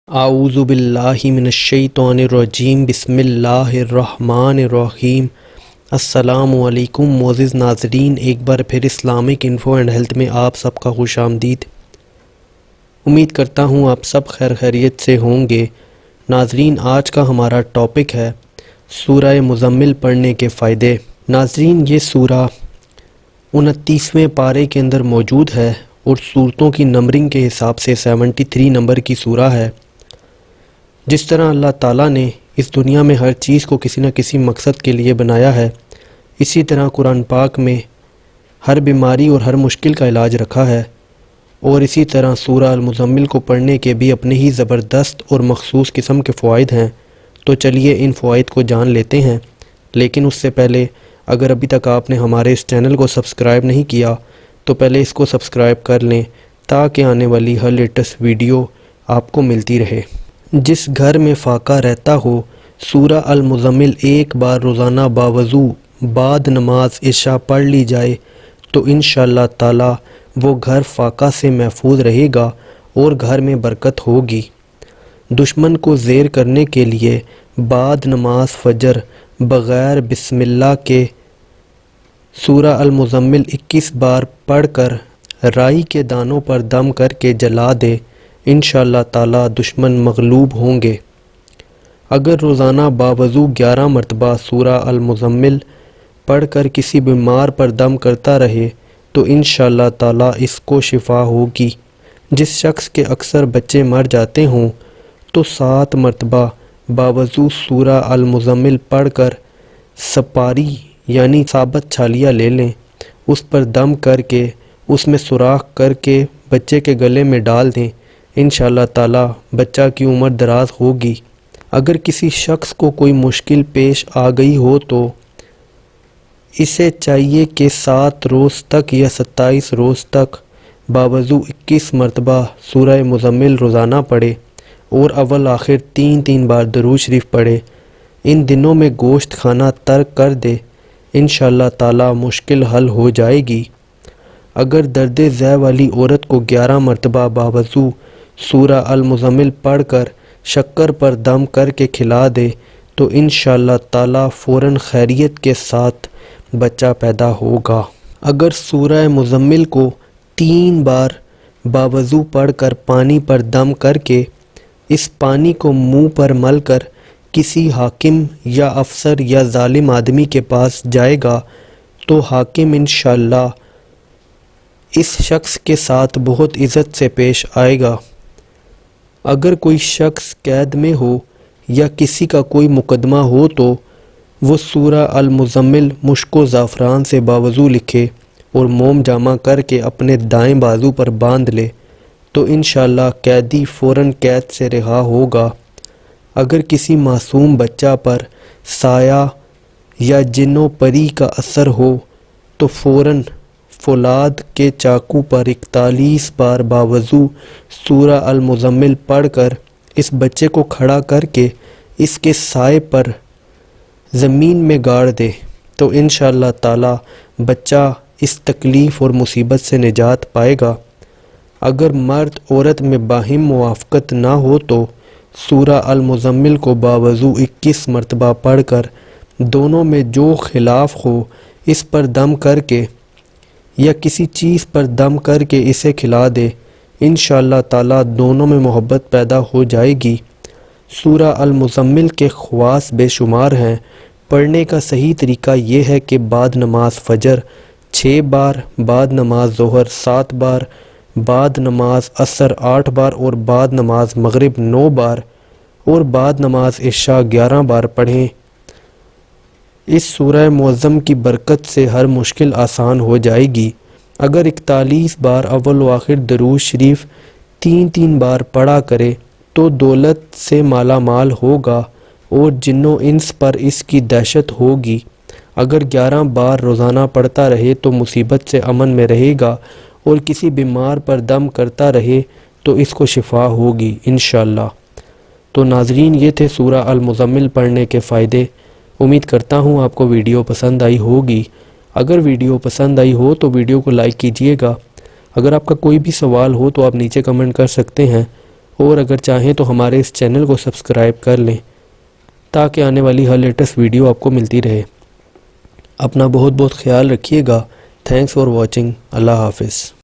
اعوذ باللہ من الشیطان الرجیم بسم اللہ الرحمن الرحیم۔ السلام علیکم معزز ناظرین، ایک بار پھر اسلامک انفو اینڈ ہیلتھ میں آپ سب کا خوش آمدید۔ امید کرتا ہوں آپ سب خیر خیریت سے ہوں گے۔ ناظرین، آج کا ہمارا ٹاپک ہے سورہ مزمل پڑھنے کے فائدے۔ ناظرین، یہ سورہ 29ویں پارے کے اندر موجود ہے اور سورتوں کی نمبرنگ کے حساب سے 73 نمبر کی سورہ ہے۔ جس طرح اللہ تعالیٰ نے اس دنیا میں ہر چیز کو کسی نہ کسی مقصد کے لیے بنایا ہے، اسی طرح قرآن پاک میں ہر بیماری اور ہر مشکل کا علاج رکھا ہے، اور اسی طرح سورہ المزمل کو پڑھنے کے بھی اپنے ہی زبردست اور مخصوص قسم کے فوائد ہیں۔ تو چلیے ان فوائد کو جان لیتے ہیں، لیکن اس سے پہلے اگر ابھی تک آپ نے ہمارے اس چینل کو سبسکرائب نہیں کیا تو پہلے اس کو سبسکرائب کر لیں تاکہ آنے والی ہر لیٹسٹ ویڈیو آپ کو ملتی رہے۔ جس گھر میں فاقہ رہتا ہو، سورہ المزمل ایک بار روزانہ باوضو بعد نماز عشاء پڑھ لی جائے تو انشاءاللہ تعالی وہ گھر فاقہ سے محفوظ رہے گا اور گھر میں برکت ہوگی۔ دشمن کو زیر کرنے کے لیے بعد نماز فجر بغیر بسم اللہ کے سورہ المزمل 21 بار پڑھ کر رائی کے دانوں پر دم کر کے جلا دے، انشاءاللہ تعالی دشمن مغلوب ہوں گے۔ اگر روزانہ باوضو 11 مرتبہ سورہ المزمل پڑھ کر کسی بیمار پر دم کرتا رہے تو انشاءاللہ تعالی اس کو شفا ہوگی۔ جس شخص کے اکثر بچے مر جاتے ہوں تو 7 مرتبہ باوضو سورہ المزمل پڑھ کر سپاری یعنی ثابت چھالیاں لے لیں، اس پر دم کر کے اس میں سوراخ کر کے بچے کے گلے میں ڈال دیں، انشاءاللہ تعالی بچہ کی عمر دراز ہوگی۔ اگر کسی شخص کو کوئی مشکل پیش آ گئی ہو تو اسے چاہیے کہ 7 روز تک یا 27 روز تک باوضو 21 مرتبہ سورہ مزمل روزانہ پڑھے اور اول آخر 3 بار درود شریف پڑھے۔ ان دنوں میں گوشت کھانا ترک کر دے، انشاءاللہ تعالی مشکل حل ہو جائے گی۔ اگر درد ذہ والی عورت کو 11 مرتبہ باوضو سورہ المزمل پڑھ کر شکر پر دم کر کے کھلا دے تو انشاءاللہ تعالی فوراً خیریت کے ساتھ بچہ پیدا ہوگا۔ اگر سورہ مزمل کو 3 بار باوضو پڑھ کر پانی پر دم کر کے اس پانی کو منہ پر مل کر کسی حاکم یا افسر یا ظالم آدمی کے پاس جائے گا تو حاکم انشاءاللہ اس شخص کے ساتھ بہت عزت سے پیش آئے گا۔ اگر کوئی شخص قید میں ہو یا کسی کا کوئی مقدمہ ہو تو وہ سورہ المزمل مشک و زعفران سے باوضو لکھے اور موم جامع کر کے اپنے دائیں بازو پر باندھ لے تو انشاءاللہ قیدی فوراً قید سے رہا ہوگا۔ اگر کسی معصوم بچہ پر سایہ یا جن و پری کا اثر ہو تو فوراً فولاد کے چاقو پر 41 بار باوضو سورہ المزمل پڑھ کر اس بچے کو کھڑا کر کے اس کے سائے پر زمین میں گاڑ دے تو انشاءاللہ تعالی بچہ اس تکلیف اور مصیبت سے نجات پائے گا۔ اگر مرد عورت میں باہم موافقت نہ ہو تو سورہ المزمل کو باوضو 21 مرتبہ پڑھ کر دونوں میں جو خلاف ہو اس پر دم کر کے یا کسی چیز پر دم کر کے اسے کھلا دے، انشاءاللہ تعالی دونوں میں محبت پیدا ہو جائے گی۔ سورہ المزمل کے خواص بے شمار ہیں۔ پڑھنے کا صحیح طریقہ یہ ہے کہ بعد نماز فجر 6 بار، بعد نماز ظہر 7 بار، بعد نماز عصر 8 بار اور بعد نماز مغرب 9 بار اور بعد نماز عشاء 11 بار پڑھیں۔ اس سورہ معظم کی برکت سے ہر مشکل آسان ہو جائے گی۔ اگر 41 بار اول و آخر درود شریف 3 بار پڑھا کرے تو دولت سے مالا مال ہوگا اور جن و انس پر اس کی دہشت ہوگی۔ اگر 11 بار روزانہ پڑھتا رہے تو مصیبت سے امن میں رہے گا اور کسی بیمار پر دم کرتا رہے تو اس کو شفا ہوگی انشاءاللہ۔ تو ناظرین، یہ تھے سورہ المزمل پڑھنے کے فائدے۔ امید کرتا ہوں آپ کو ویڈیو پسند آئی ہوگی۔ اگر ویڈیو پسند آئی ہو تو ویڈیو کو لائک کیجئے گا۔ اگر آپ کا کوئی بھی سوال ہو تو آپ نیچے کمنٹ کر سکتے ہیں اور اگر چاہیں تو ہمارے اس چینل کو سبسکرائب کر لیں تاکہ آنے والی ہر لیٹسٹ ویڈیو آپ کو ملتی رہے۔ اپنا بہت بہت خیال رکھیے گا۔ Thanks for watching. اللہ حافظ۔